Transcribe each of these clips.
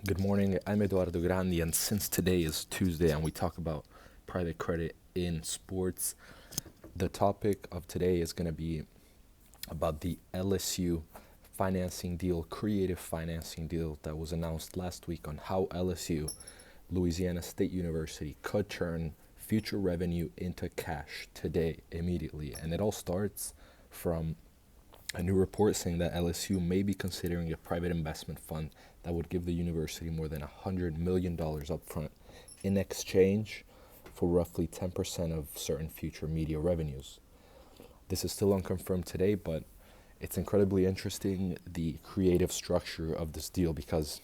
Good morning. I'm Edoardo Grandi, and since today is Tuesday and we talk about private credit in sports, the topic of today is going to be about the LSU financing deal, creative financing deal that was announced last week on how LSU, Louisiana State University, could turn future revenue into cash today, immediately. And it all starts from a new report saying that LSU may be considering a private investment fund that would give the university more than $100 million upfront in exchange for roughly 10% of certain future media revenues. This is still unconfirmed today, but it's incredibly interesting, the creative structure of this deal, because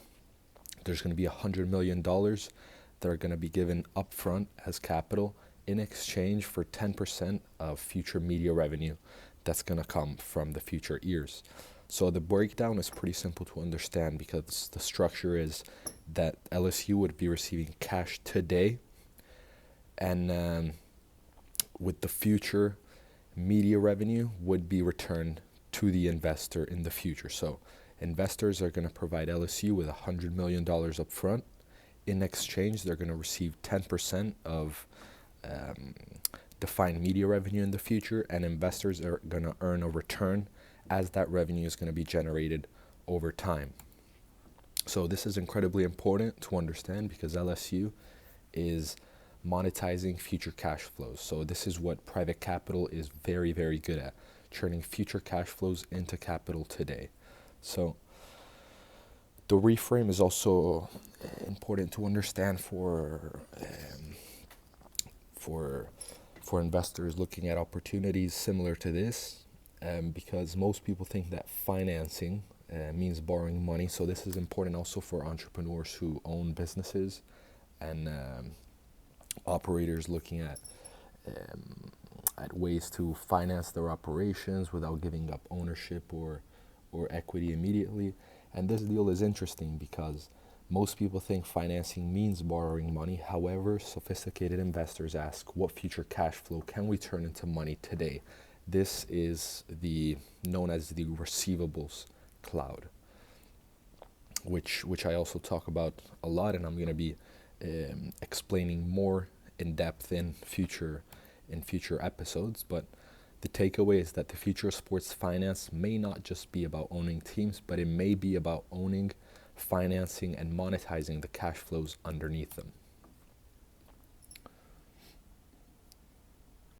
there's going to be $100 million that are going to be given upfront as capital in exchange for 10% of future media revenue that's going to come from the future years. So the breakdown is pretty simple to understand, because the structure is that LSU would be receiving cash today, and with the future media revenue would be returned to the investor in the future. So investors are going to provide LSU with $100 million up front. In exchange, they're going to receive 10% of defined media revenue in the future, and investors are going to earn a return as that revenue is going to be generated over time. So this is incredibly important to understand, because LSU is monetizing future cash flows. So this is what private capital is very, very good at, turning future cash flows into capital today. So the reframe is also important to understand for investors looking at opportunities similar to this, because most people think that financing means borrowing money. So this is important also for entrepreneurs who own businesses, and operators looking at ways to finance their operations without giving up ownership or equity immediately. And this deal is interesting because most people think financing means borrowing money. However, sophisticated investors ask, what future cash flow can we turn into money today? This is known as the receivables cloud, which I also talk about a lot, and I'm going to be explaining more in depth in future episodes. But the takeaway is that the future of sports finance may not just be about owning teams, but it may be about owning, financing, and monetizing the cash flows underneath them.